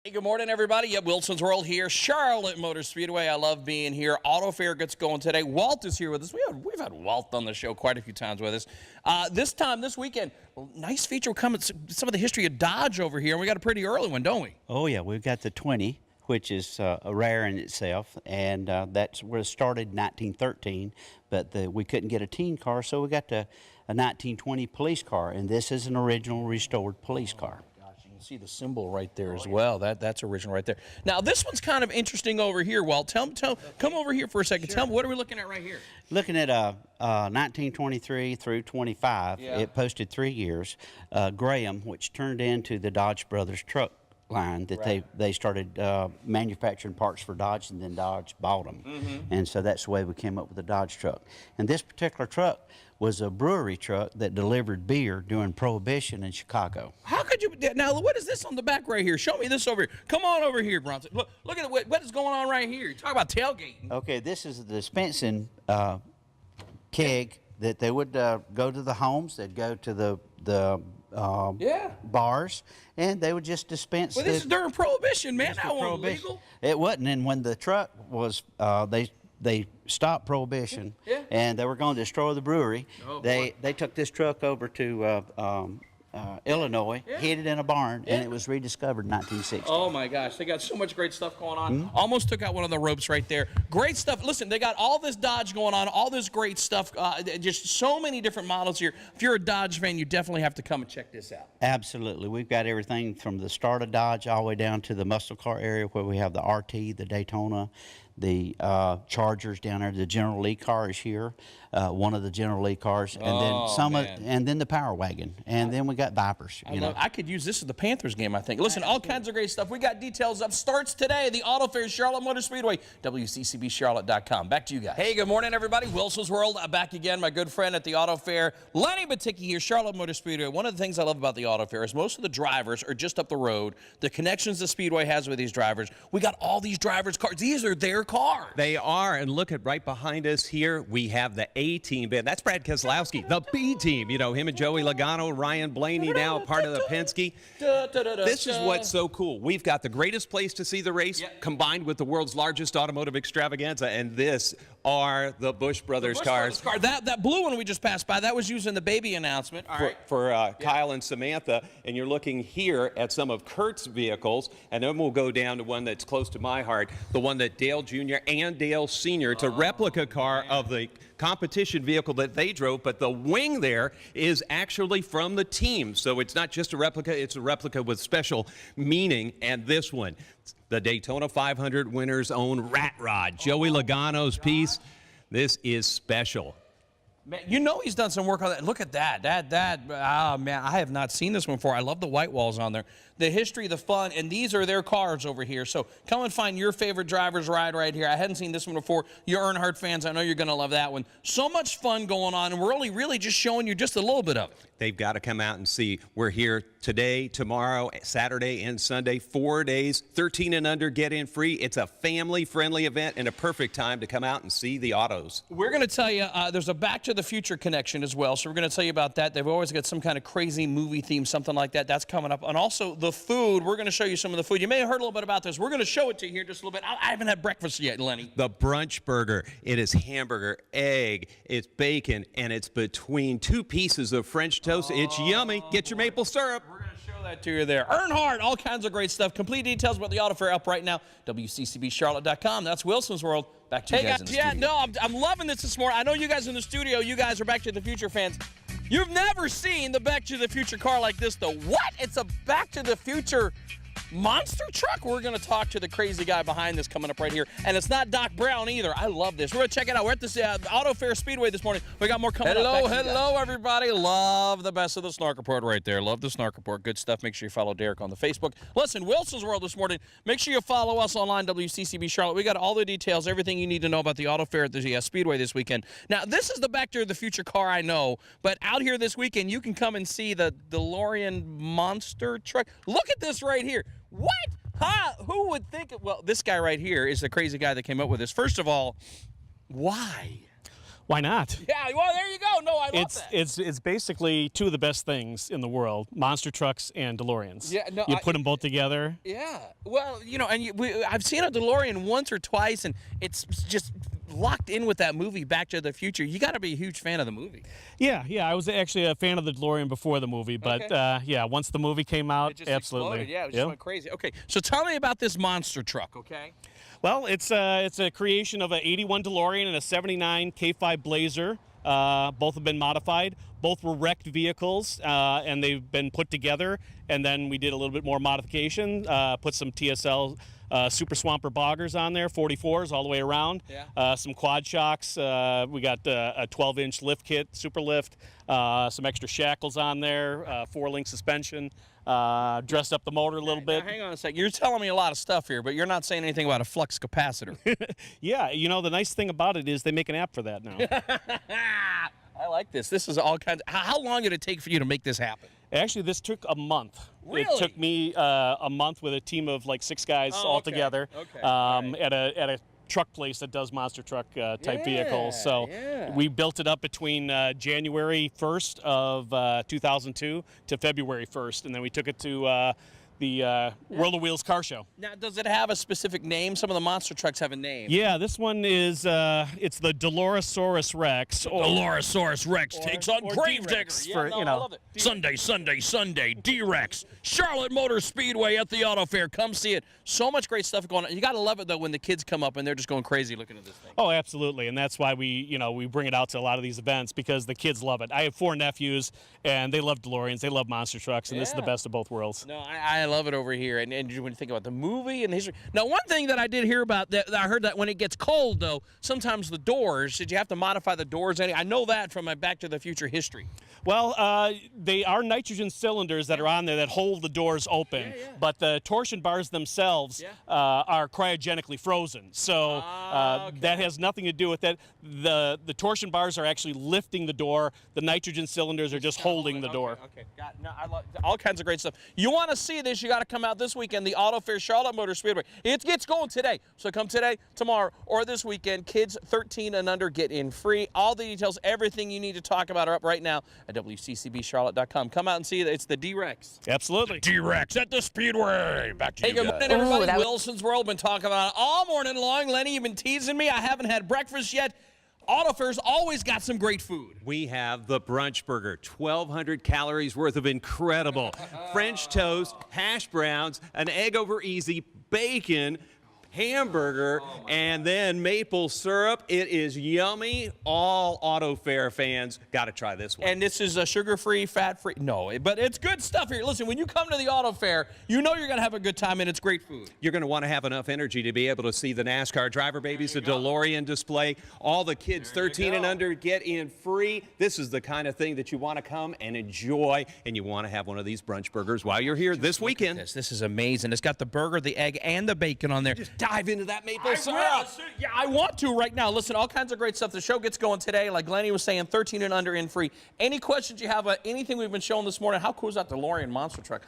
Hey, good morning, everybody. Yep, Wilson's World here, Charlotte Motor Speedway. I love being here. AutoFair gets going today. Walt is here with us. We've had Walt on the show quite a few times with us. This weekend, nice feature coming. Some of the history of Dodge over here, and we got a pretty early one, don't we? Oh yeah, we've got the 20, which is rare in itself, and that's where it started in 1913. But we couldn't get a teen car, so we got a 1920 police car, and this is an original restored police car. See the symbol right there as well. That's original right there. Now this one's kind of interesting over here. Walt, come over here for a second. Sure. Tell me, what are we looking at right here? Looking at 1923 through 25. Yeah. It posted 3 years. Graham, which turned into the Dodge Brothers truck line that they started manufacturing parts for Dodge, and then Dodge bought them. And so that's the way we came up with the Dodge truck. And this particular truck was a brewery truck that delivered beer during Prohibition in Chicago. How could you? Now, what is this on the back right here? Show me this over here. Come on over here, Bronson. Look at what is going on right here. Talk about tailgating. Okay, this is the dispensing keg that they would go to the homes. They'd go to the bars, and they would just dispense. Well, this is during Prohibition, man. That wasn't legal. It wasn't, and when the truck was, they stopped Prohibition, and they were going to destroy the brewery. Oh, they took this truck over to Illinois, hid it in a barn, and it was rediscovered in 1960. Oh my gosh, they got so much great stuff going on. Almost took out one of the ropes right there. Great stuff. Listen, they got all this Dodge going on, all this great stuff, just so many different models here. If you're a Dodge fan, you definitely have to come and check this out. Absolutely. We've got everything from the start of Dodge all the way down to the muscle car area, where we have the RT, the Daytona, the Chargers down there. The General Lee car is here, one of the General Lee cars, and and then the Power Wagon, and then we got Vipers. I could use this as the Panthers game, I think. Listen, all kinds of great stuff. We got details up. Starts today. The AutoFair, Charlotte Motor Speedway, WCCBCharlotte.com. Back to you guys. Hey, good morning, everybody. Wilson's World back again. My good friend at the AutoFair, Lenny Baticki here, Charlotte Motor Speedway. One of the things I love about the AutoFair is most of the drivers are just up the road. The connections the Speedway has with these drivers. We got all these drivers' cars. These are their cars. They are, and look at right behind us here, we have the A-team band. That's Brad Keselowski. The B-team, you know, him and Joey Logano, Ryan Blaney now part of the Penske. This is what's so cool. We've got the greatest place to see the race combined with the world's largest automotive extravaganza, and this are the Busch Brothers cars. That blue one we just passed by, that was used in the baby announcement. For Kyle and Samantha, and you're looking here at some of Kurt's vehicles, and then we'll go down to one that's close to my heart, the one that Dale Jr. and Dale Sr. It's a replica car of the competition vehicle that they drove, but the wing there is actually from the team. So it's not just a replica, it's a replica with special meaning. And this one, the Daytona 500 winner's own Rat Rod, Joey Logano's piece. This is special. Man, you know he's done some work on that. Look at that. Oh, man, I have not seen this one before. I love the white walls on there. The history, the fun, and these are their cars over here. So come and find your favorite driver's ride right here. I hadn't seen this one before. You Earnhardt fans, I know you're going to love that one. So much fun going on, and we're only really just showing you just a little bit of it. They've got to come out and see. We're here today, tomorrow, Saturday, and Sunday, 4 days. 13 and under, get in free. It's a family-friendly event and a perfect time to come out and see the autos. We're going to tell you there's a Back to the Future connection as well, so we're going to tell you about that. They've always got some kind of crazy movie theme, something like that. That's coming up. And also the food. We're going to show you some of the food. You may have heard a little bit about this. We're going to show it to you here just a little bit. I haven't had breakfast yet, Lenny. The Brunch Burger. It is hamburger, egg, it's bacon, and it's between 2 pieces of French toast. It's yummy. Get your maple syrup. We're going to show that to you there. Earnhardt, all kinds of great stuff. Complete details about the AutoFair up right now. WCCBCharlotte.com. That's Wilson's World. Back to you guys in the studio. I'm loving this morning. I know you guys in the studio, you guys are Back to the Future fans. You've never seen the Back to the Future car like this, though. What? It's a Back to the Future monster truck? We're going to talk to the crazy guy behind this coming up right here. And it's not Doc Brown either. I love this. We're going to check it out. We're at the AutoFair Speedway this morning. We got more coming up. Hello, everybody. Love the best of the Snark Report right there. Love the Snark Report. Good stuff. Make sure you follow Derek on the Facebook. Listen, Wilson's World this morning. Make sure you follow us online, WCCB Charlotte. We got all the details, everything you need to know about the AutoFair at the Speedway this weekend. Now, this is the Back to the Future car, I know, but out here this weekend, you can come and see the DeLorean monster truck. Look at this right here. What? Who would think it? Well, this guy right here is the crazy guy that came up with this. First of all, why? Why not? Yeah, well, there you go. No, I love that. It's basically two of the best things in the world: monster trucks and DeLoreans. Yeah, no, you put them both together. Yeah, well, you know, and I've seen a DeLorean once or twice, and it's just locked in with that movie Back to the Future. You got to be a huge fan of the movie. Yeah, I was actually a fan of the DeLorean before the movie, but yeah, once the movie came out, It just absolutely. exploded. Yeah, it just went crazy. Okay, so tell me about this monster truck, okay? Well, it's a creation of an 81 DeLorean and a 79 K5 Blazer. Both have been modified. Both were wrecked vehicles, and they've been put together. And then we did a little bit more modification, put some TSL Super Swamper boggers on there, 44s all the way around. Yeah. Some quad shocks. We got a 12-inch lift kit, super lift. Some extra shackles on there, 4-link suspension. Dressed up the motor a little bit. Now, hang on a second. You're telling me a lot of stuff here, but you're not saying anything about a flux capacitor. Yeah, you know, the nice thing about it is they make an app for that now. I like this. This is all kinds. How long did it take for you to make this happen? Actually, this took a month. Really? It took me a month with a team of like 6 guys all together at a truck place that does monster truck type vehicles. So we built it up between January 1st of 2002 to February 1st, and then we took it to the World of Wheels car show. Now, does it have a specific name? Some of the monster trucks have a name. Yeah, this one is it's the Dolorosaurus Rex. Dolorosaurus Rex takes on Gravedigger. Yeah, I love it. Sunday, D-Rex. Charlotte Motor Speedway at the AutoFair. Come see it. So much great stuff going on. You got to love it, though, when the kids come up and they're just going crazy looking at this thing. Oh, absolutely, and that's why we bring it out to a lot of these events, because the kids love it. I have 4 nephews, and they love DeLoreans. They love monster trucks, and this is the best of both worlds. No, I love it over here. And when you think about the movie and the history. Now, one thing that I did hear about, that I heard that when it gets cold, though, sometimes the doors, did you have to modify the doors? I know that from my Back to the Future history. Well, they are nitrogen cylinders that are on there that hold the doors open, but the torsion bars themselves are cryogenically frozen. So that has nothing to do with that. The torsion bars are actually lifting the door. The nitrogen cylinders are just holding the door. Okay. No, I love all kinds of great stuff. You want to see this, you got to come out this weekend, the AutoFair Charlotte Motor Speedway. It gets going today. So come today, tomorrow, or this weekend. Kids 13 and under get in free. All the details, everything you need to talk about are up right now at WCCBCharlotte.com. Come out and see it. It's the D-Rex. Absolutely. D-Rex at the Speedway. Back to you guys. Good morning, everybody. Wilson's World. Been talking about it all morning long. Lenny, you've been teasing me. I haven't had breakfast yet. AutoFair's always got some great food. We have the Brunch Burger, 1,200 calories worth of incredible French toast, hash browns, an egg over easy, bacon, hamburger, and then maple syrup. It is yummy. All AutoFair fans got to try this one. And this is a sugar-free, fat-free. No, but it's good stuff here. Listen, when you come to the AutoFair, you know you're going to have a good time, and it's great food. You're going to want to have enough energy to be able to see the NASCAR driver babies, the DeLorean display. All the kids 13 and under get in free. This is the kind of thing that you want to come and enjoy, and you want to have one of these brunch burgers while you're here this weekend. This is amazing. It's got the burger, the egg, and the bacon on there. Dive into that maple syrup. Yeah, I want to right now. Listen, all kinds of great stuff. The show gets going today. Like Glennie was saying, 13 and under in free. Any questions you have, anything we've been showing this morning, how cool is that DeLorean monster truck?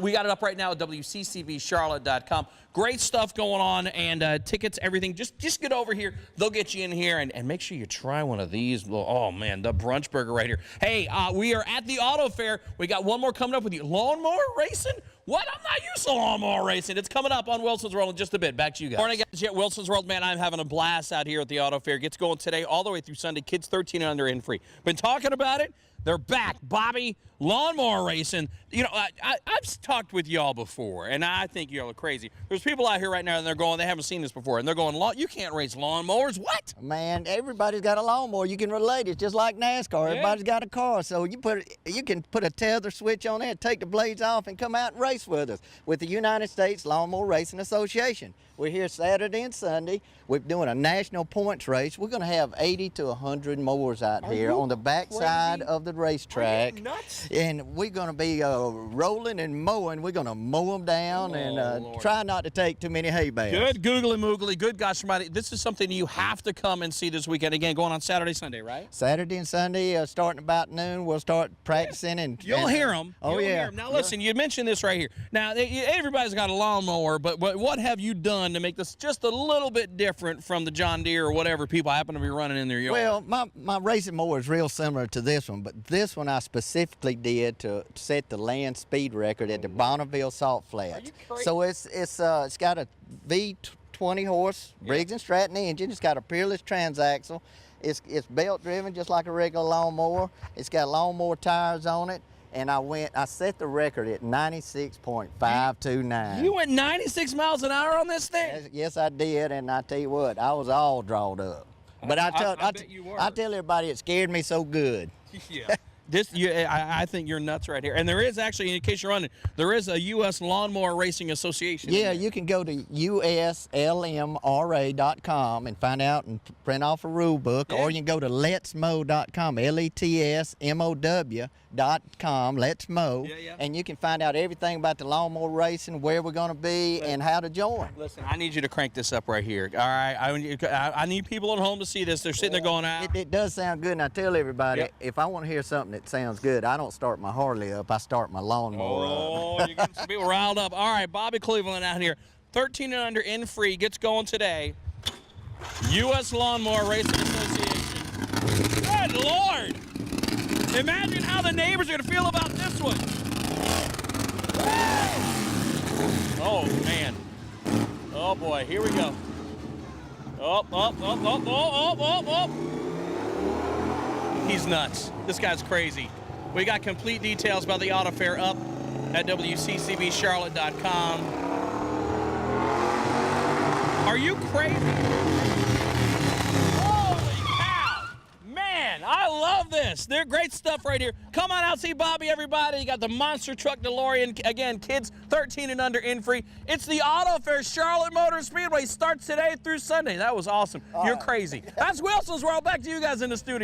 We got it up right now at WCCBCharlotte.com. Great stuff going on, and tickets, everything. Just get over here. They'll get you in here, and make sure you try one of these. Oh, man, the Brunch Burger right here. Hey, we are at the AutoFair. We got one more coming up with you. Lawnmower Racing? What? I'm not used to Lawnmower Racing. It's coming up on Wilson's World in just a bit. Back to you guys. Morning, guys. Yeah, Wilson's World, man, I'm having a blast out here at the AutoFair. Gets going today all the way through Sunday. Kids 13 and under in free. Been talking about it. They're back. Bobby, Lawnmower Racing. You know, I've talked with y'all before, and I think y'all are crazy. There's people out here right now, and they're going, they haven't seen this before, and they're going, you can't race lawnmowers. What? Man, everybody's got a lawnmower. You can relate. It's just like NASCAR. Everybody's got a car, so you can put a tether switch on it, take the blades off, and come out and race with us with the United States Lawnmower Racing Association. We're here Saturday and Sunday. We're doing a national points race. We're going to have 80 to 100 mowers out here on the back side of the the racetrack. Are you nuts? And we're going to be rolling and mowing. We're going to mow them down and try not to take too many hay bales. Good googly moogly. Good gosh, somebody. This is something you have to come and see this weekend. Again, going on Saturday, Sunday, right? Saturday and Sunday, starting about noon, we'll start practicing. And You'll hear them. Oh, You'll yeah. hear 'em. Now, listen, you mentioned this right here. Now, everybody's got a lawnmower, but what have you done to make this just a little bit different from the John Deere or whatever people happen to be running in their yard? Well, my racing mower is real similar to this one, but this one I specifically did to set the land speed record at the Bonneville Salt Flats. So it's got a V20 horse Briggs & Stratton engine. It's got a Peerless transaxle. It's belt driven just like a regular lawnmower. It's got lawnmower tires on it. And I set the record at 96.529. You went 96 miles an hour on this thing? Yes, I did, and I tell you what, I was all drawed up. But I tell everybody it scared me so good. Yeah. I think you're nuts right here. And there is actually, in case you're wondering, there is a U.S. Lawnmower Racing Association. Yeah, you can go to uslmra.com and find out and print off a rule book, or you can go to letsmow.com, LETSMOW.com, Let's Mow, and you can find out everything about the lawnmower racing, where we're going to be, and how to join. Listen, I need you to crank this up right here. All right, I need people at home to see this. They're sitting there going, It does sound good, and I tell everybody, if I want to hear something that sounds good, I don't start my Harley up, I start my lawnmower up. Oh, you're getting some people riled up. All right, Bobby Cleveland out here. 13 and under in free gets going today. U.S. Lawnmower Racing Association. Good Lord! Imagine how the neighbors are going to feel about this one. Oh, man. Oh, boy. Here we go. Oh. He's nuts. This guy's crazy. We got complete details about the AutoFair up at WCCBCharlotte.com. Are you crazy? Holy cow! Man, I love this. They're great stuff right here. Come on out, see Bobby, everybody. You got the monster truck DeLorean. Again, kids 13 and under in free. It's the AutoFair Charlotte Motor Speedway. Starts today through Sunday. That was awesome. You're crazy. That's Wilson's World. Back to you guys in the studio.